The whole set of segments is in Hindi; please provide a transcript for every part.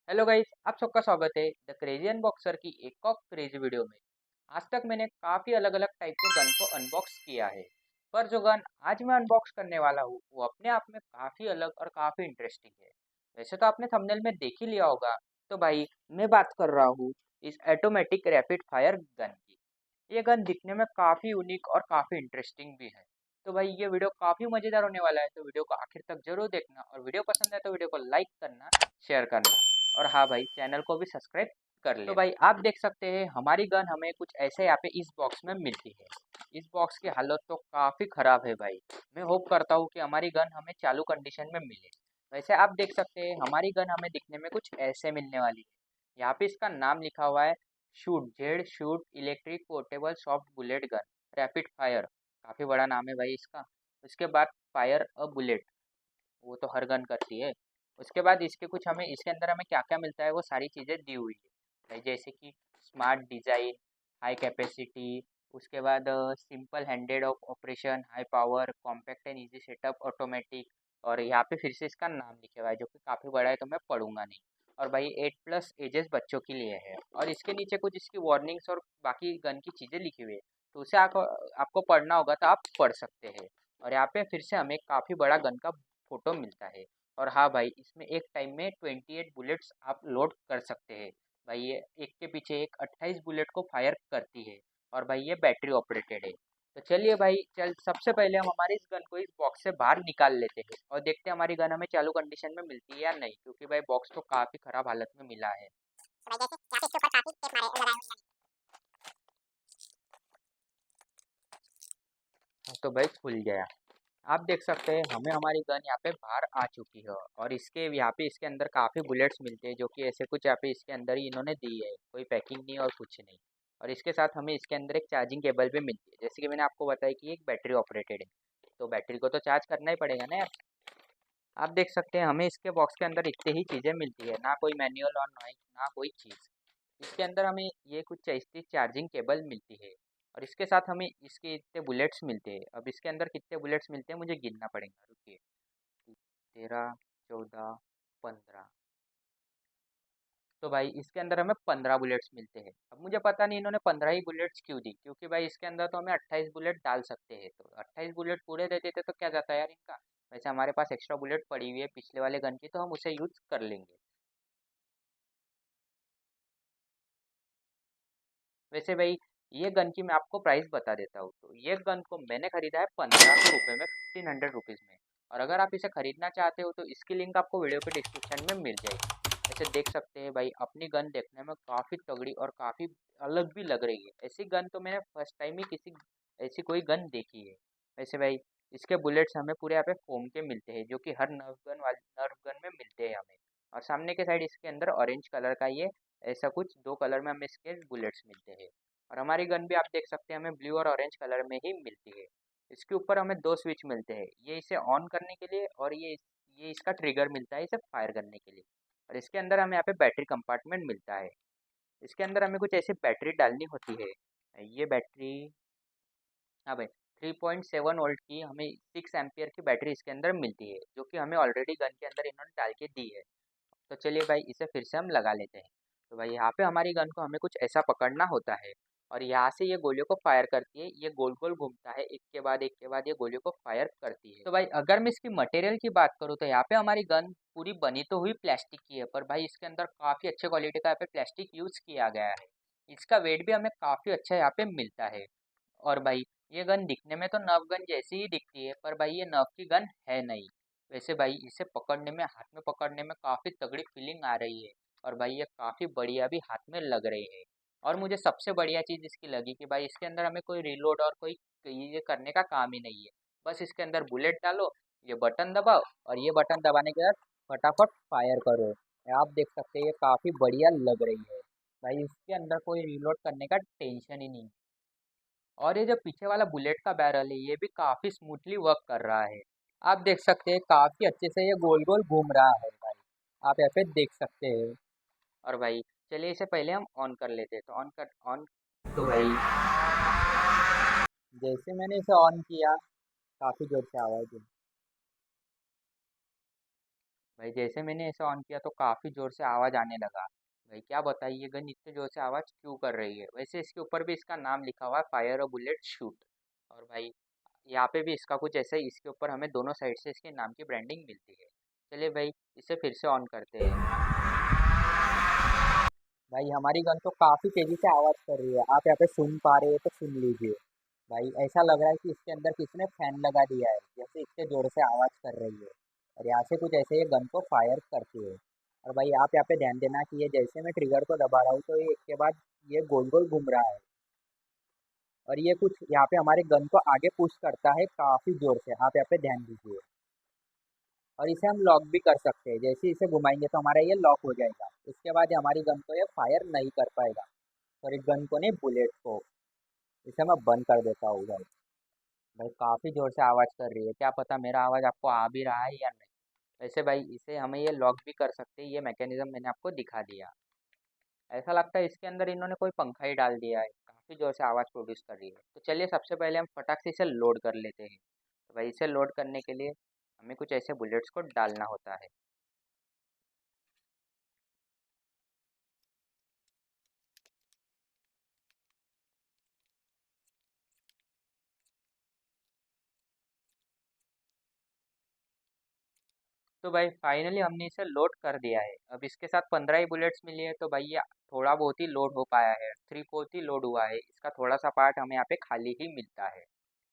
हेलो गाइस, आप सबका स्वागत है द क्रेजी अनबॉक्सर की एक और क्रेजी वीडियो में। आज तक मैंने काफ़ी अलग अलग टाइप के गन को अनबॉक्स किया है, पर जो गन आज मैं अनबॉक्स करने वाला हूँ वो अपने आप में काफ़ी अलग और काफ़ी इंटरेस्टिंग है। वैसे तो आपने थंबनेल में देख ही लिया होगा, तो भाई मैं बात कर रहा हूँ इस ऑटोमेटिक रैपिड फायर गन की। ये गन दिखने में काफ़ी यूनिक और काफ़ी इंटरेस्टिंग भी है। तो भाई ये वीडियो काफ़ी मज़ेदार होने वाला है, तो वीडियो को आखिर तक जरूर देखना और वीडियो पसंद है तो वीडियो को लाइक करना, शेयर करना और हाँ भाई चैनल को भी सब्सक्राइब कर ले। तो भाई आप देख सकते हैं हमारी गन हमें कुछ ऐसे यहाँ पे इस बॉक्स में मिलती है। इस बॉक्स की हालत तो काफ़ी ख़राब है भाई। मैं होप करता हूँ कि हमारी गन हमें चालू कंडीशन में मिले। वैसे आप देख सकते हैं हमारी गन हमें दिखने में कुछ ऐसे मिलने वाली है। यहाँ पे इसका नाम लिखा हुआ है shoot electric portable soft bullet gun rapid fire. काफ़ी बड़ा नाम है भाई इसका। उसके बाद फायर अ बुलेट, वो तो हर गन करती है। उसके बाद इसके कुछ हमें इसके अंदर हमें क्या क्या मिलता है वो सारी चीज़ें दी हुई है भाई, जैसे कि स्मार्ट डिज़ाइन, हाई कैपेसिटी, उसके बाद simple handed of operation, high power, compact and easy setup, automatic. और यहाँ पे फिर से इसका नाम लिखा हुआ है जो कि काफ़ी बड़ा है तो मैं पढ़ूंगा नहीं। और भाई 8+ एजेस बच्चों के लिए है। और इसके नीचे कुछ इसकी वार्निंग्स और बाकी गन की चीज़ें लिखी हुई है, तो उसे आपको पढ़ना होगा तो आप पढ़ सकते हैं। और यहाँ पे फिर से हमें काफ़ी बड़ा गन का फोटो मिलता है। और हाँ भाई इसमें एक टाइम में 28 बुलेट्स आप लोड कर सकते हैं। भाई ये एक के पीछे एक 28 बुलेट को फायर करती है। और भाई ये बैटरी ऑपरेटेड है। तो चलिए भाई चल सबसे पहले हम हमारी इस गन को इस बॉक्स से बाहर निकाल लेते हैं और देखते हैं हमारी गन हमें चालू कंडीशन में मिलती है या नहीं, क्योंकि भाई बॉक्स तो काफ़ी ख़राब हालत में मिला है। तो भाई खुल गया। आप देख सकते हैं हमें हमारी गन यहाँ पे बाहर आ चुकी है। और इसके यहाँ पे इसके अंदर काफ़ी बुलेट्स मिलते हैं जो कि ऐसे कुछ यहाँ पे इसके अंदर ही इन्होंने दी है, कोई पैकिंग नहीं और कुछ नहीं। और इसके साथ हमें इसके अंदर एक चार्जिंग केबल भी मिलती है, जैसे कि मैंने आपको बताया कि एक बैटरी ऑपरेटेड है, तो बैटरी को तो चार्ज करना ही पड़ेगा ना यार। आप देख सकते हैं हमें इसके बॉक्स के अंदर इतनी ही चीज़ें मिलती है, ना कोई मैनुअल और ना कोई चीज़। इसके अंदर हमें ये कुछ चाहिए चार्जिंग केबल मिलती है। और इसके साथ हमें इसके इतने बुलेट्स मिलते हैं। अब इसके अंदर कितने बुलेट्स मिलते हैं मुझे गिनना पड़ेगा, रुकिए। 13, 14, 15। तो भाई इसके अंदर हमें 15 बुलेट्स मिलते हैं। अब मुझे पता नहीं इन्होंने 15 ही बुलेट्स क्यों दी, क्योंकि भाई इसके अंदर तो हमें 28 बुलेट डाल सकते हैं, तो 28 बुलेट पूरे दे देते तो क्या जाता है यार इनका। वैसे हमारे पास एक्स्ट्रा बुलेट पड़ी हुई है पिछले वाले गन की, तो हम उसे यूज कर लेंगे। वैसे भाई ये गन की मैं आपको प्राइस बता देता हूँ, तो ये गन को मैंने खरीदा है 1500 रुपये में, 1500 रुपीज़ में। और अगर आप इसे खरीदना चाहते हो तो इसकी लिंक आपको वीडियो के डिस्क्रिप्शन में मिल जाएगी। वैसे देख सकते हैं भाई अपनी गन देखने में काफ़ी तगड़ी और काफ़ी अलग भी लग रही है। ऐसी गन तो मैंने फर्स्ट टाइम ही किसी ऐसी कोई गन देखी है। वैसे भाई इसके बुलेट्स हमें पूरे यहाँ पे फोम के मिलते हैं, जो कि हर नर्फ गन में मिलते हैं हमें। और सामने के साइड इसके अंदर ऑरेंज कलर का ये ऐसा कुछ दो कलर में हमें इसके बुलेट्स मिलते हैं। और हमारी गन भी आप देख सकते हैं हमें ब्लू और ऑरेंज कलर में ही मिलती है। इसके ऊपर हमें दो स्विच मिलते हैं, ये इसे ऑन करने के लिए और ये इसका ट्रिगर मिलता है इसे फायर करने के लिए। और इसके अंदर हमें यहाँ पे बैटरी कंपार्टमेंट मिलता है। इसके अंदर हमें कुछ ऐसी बैटरी डालनी होती है। ये बैटरी, हाँ भाई, 3.7 वोल्ट की हमें 6 एम्पियर की बैटरी इसके अंदर मिलती है, जो कि हमें ऑलरेडी गन के अंदर इन्होंने डाल के दी है। तो चलिए भाई इसे फिर से हम लगा लेते हैं। तो भाई यहाँ पे हमारी गन को हमें कुछ ऐसा पकड़ना होता है और यहाँ से ये गोलियों को फायर करती है। ये गोल गोल घूमता है, एक के बाद ये गोलियों को फायर करती है। तो भाई अगर मैं इसकी मटेरियल की बात करूँ तो यहाँ पे हमारी गन पूरी बनी तो हुई प्लास्टिक की है, पर भाई इसके अंदर काफ़ी अच्छे क्वालिटी का यहाँ पे प्लास्टिक यूज़ किया गया है। इसका वेट भी हमें काफ़ी अच्छा यहाँ पे मिलता है। और भाई ये गन दिखने में तो नर्फ गन जैसी ही दिखती है, पर भाई ये नर्फ की गन है नहीं। वैसे भाई इसे पकड़ने में हाथ में पकड़ने में काफ़ी तगड़ी फीलिंग आ रही है। और भाई ये काफ़ी बढ़िया भी हाथ में लग रही है। और मुझे सबसे बढ़िया चीज़ इसकी लगी कि भाई इसके अंदर हमें कोई रिलोड और कोई ये करने का काम ही नहीं है। बस इसके अंदर बुलेट डालो, ये बटन दबाओ और ये बटन दबाने के बाद फटाफट फायर करो। आप देख सकते हैं ये काफ़ी बढ़िया लग रही है। भाई इसके अंदर कोई रिलोड करने का टेंशन ही नहीं। और ये जो पीछे वाला बुलेट का बैरल है ये भी काफ़ी स्मूथली वर्क कर रहा है। आप देख सकते हैं काफ़ी अच्छे से ये गोल गोल घूम रहा है भाई, आप यहाँ पे देख सकते हैं। और भाई चलिए इसे पहले हम ऑन कर लेते हैं, तो ऑन। तो भाई जैसे मैंने इसे ऑन किया काफ़ी जोर से आवाज़ हुई। भाई जैसे मैंने ऐसे ऑन किया तो काफ़ी ज़ोर से आवाज़ आने लगा। भाई क्या बताइए ये गन इतने ज़ोर से आवाज़ क्यों कर रही है। वैसे इसके ऊपर भी इसका नाम लिखा हुआ है फायर अ बुलेट शूट। और भाई यहाँ पे भी इसका कुछ ऐसा ही इसके ऊपर हमें दोनों साइड से इसके नाम की ब्रांडिंग मिलती है। चलिए भाई इसे फिर से ऑन करते हैं। भाई हमारी गन तो काफ़ी तेज़ी से आवाज़ कर रही है, आप यहाँ पे सुन पा रहे हो तो सुन लीजिए। भाई ऐसा लग रहा है कि इसके अंदर किसी ने फैन लगा दिया है, जैसे इतने ज़ोर से आवाज़ कर रही है। और यहाँ से कुछ ऐसे ये गन को फायर करती है। और भाई आप यहाँ पे ध्यान देना कि ये जैसे मैं ट्रिगर को दबा रहा हूँ तो ये इसके बाद ये गोल गोल घूम रहा है। और ये कुछ यहाँ पे हमारे गन को आगे पुश करता है काफ़ी ज़ोर से, आप यहाँ पे ध्यान दीजिए। और इसे हम लॉक भी कर सकते हैं, जैसे इसे घुमाएंगे तो हमारा ये लॉक हो जाएगा। उसके बाद ये हमारी गन को ये फायर नहीं कर पाएगा। सॉरी गन को नहीं, बुलेट को। इसे मैं बंद कर देता हूँ भाई। भाई काफ़ी ज़ोर से आवाज़ कर रही है, क्या पता मेरा आवाज़ आपको आ भी रहा है या नहीं। वैसे भाई इसे हमें ये लॉक भी कर सकते हैं, ये मैकेनिज्म मैंने आपको दिखा दिया। ऐसा लगता है इसके अंदर इन्होंने कोई पंखा ही डाल दिया है, काफ़ी ज़ोर से आवाज़ प्रोड्यूस कर रही है। तो चलिए सबसे पहले हम फटाक से इसे लोड कर लेते हैं। तो भाई इसे लोड करने के लिए हमें कुछ ऐसे बुलेट्स को डालना होता है। तो भाई फाइनली हमने इसे लोड कर दिया है। अब इसके साथ 15 ही बुलेट्स मिली है, तो भाई ये थोड़ा बहुत ही लोड हो पाया है, 3/4 ही लोड हुआ है। इसका थोड़ा सा पार्ट हमें यहाँ पे खाली ही मिलता है।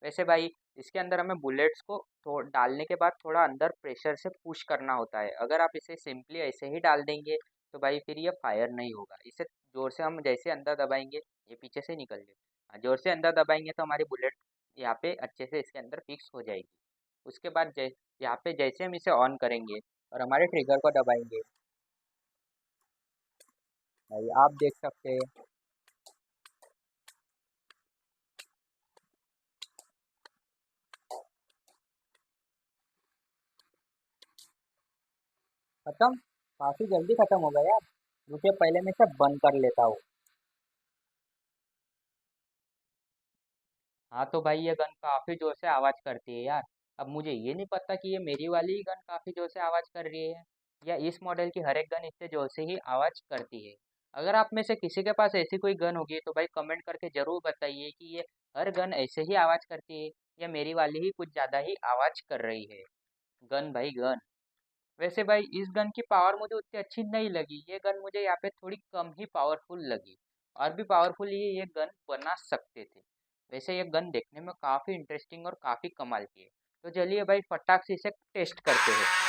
वैसे भाई इसके अंदर हमें बुलेट्स को डालने के बाद थोड़ा अंदर प्रेशर से पुश करना होता है। अगर आप इसे सिंपली ऐसे ही डाल देंगे तो भाई फिर ये फायर नहीं होगा। इसे जोर से हम जैसे अंदर दबाएंगे, ये पीछे से निकल जाए। हाँ, जोर से अंदर दबाएंगे तो हमारी बुलेट यहाँ पे अच्छे से इसके अंदर फिक्स हो जाएगी। उसके बाद यहाँ पे जैसे हम इसे ऑन करेंगे और हमारे ट्रिगर को दबाएंगे, भाई आप देख सकते हैं। खत्म, काफी जल्दी खत्म हो गया यार। रुकिए पहले मैं इसे बंद कर लेता हूँ। हाँ तो भाई ये गन काफी जोर से आवाज करती है यार। अब मुझे ये नहीं पता कि ये मेरी वाली ही गन काफी जोर से आवाज कर रही है या इस मॉडल की हर एक गन इतने जोर से ही आवाज करती है। अगर आप में से किसी के पास ऐसी कोई गन होगी तो भाई कमेंट करके जरूर बताइए कि ये हर गन ऐसे ही आवाज करती है या मेरी वाली ही कुछ ज्यादा ही आवाज कर रही है। गन भाई गन। वैसे भाई इस गन की पावर मुझे उतनी अच्छी नहीं लगी, ये गन मुझे यहाँ पे थोड़ी कम ही पावरफुल लगी। और भी पावरफुल ये गन बना सकते थे। वैसे ये गन देखने में काफ़ी इंटरेस्टिंग और काफ़ी कमाल की है। तो चलिए भाई फटाक से इसे टेस्ट करते हैं।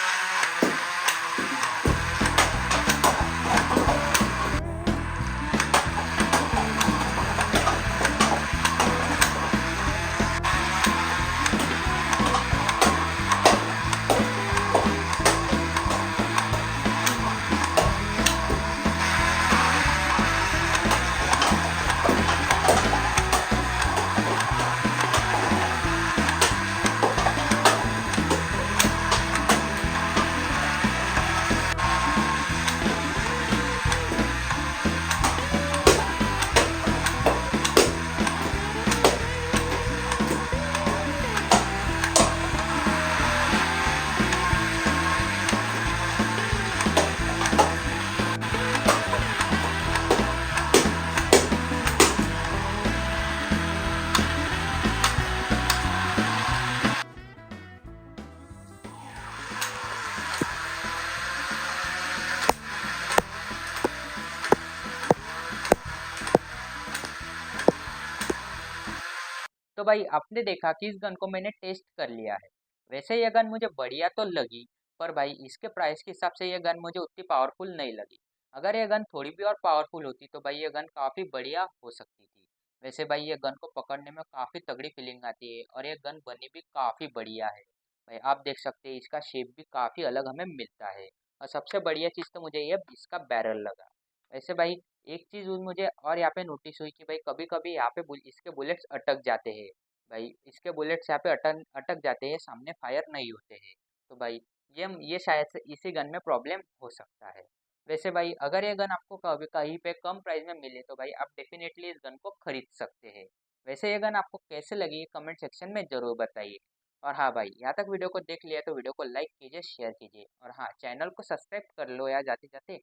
तो भाई आपने देखा कि इस गन को मैंने टेस्ट कर लिया है। वैसे ये गन मुझे बढ़िया तो लगी, पर भाई इसके प्राइस के हिसाब से ये गन मुझे उतनी पावरफुल नहीं लगी। अगर ये गन थोड़ी भी और पावरफुल होती तो भाई ये गन काफ़ी बढ़िया हो सकती थी। वैसे भाई ये गन को पकड़ने में काफ़ी तगड़ी फीलिंग आती है और ये गन बनी भी काफ़ी बढ़िया है। भाई आप देख सकते हैं इसका शेप भी काफ़ी अलग हमें मिलता है। और सबसे बढ़िया चीज़ तो मुझे ये इसका बैरल लगा। वैसे भाई एक चीज़ मुझे और यहाँ पे नोटिस हुई कि भाई कभी कभी यहाँ पे इसके बुलेट्स अटक जाते हैं। भाई इसके बुलेट्स यहाँ पे अटक अटक जाते हैं, सामने फायर नहीं होते हैं। तो भाई ये शायद से इसी गन में प्रॉब्लम हो सकता है। वैसे भाई अगर ये गन आपको कभी कहीं पे कम प्राइस में मिले तो भाई आप डेफिनेटली इस गन को खरीद सकते हैं। वैसे ये गन आपको कैसे लगी कमेंट सेक्शन में ज़रूर बताइए। और हाँ भाई, यहाँ तक वीडियो को देख लिया तो वीडियो को लाइक कीजिए, शेयर कीजिए, और हाँ, चैनल को सब्सक्राइब कर लो यार जाते जाते।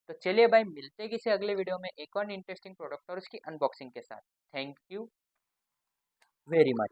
तो चलिए भाई, मिलते हैं किसी अगले वीडियो में एक और इंटरेस्टिंग प्रोडक्ट और उसकी अनबॉक्सिंग के साथ। Thank you very much.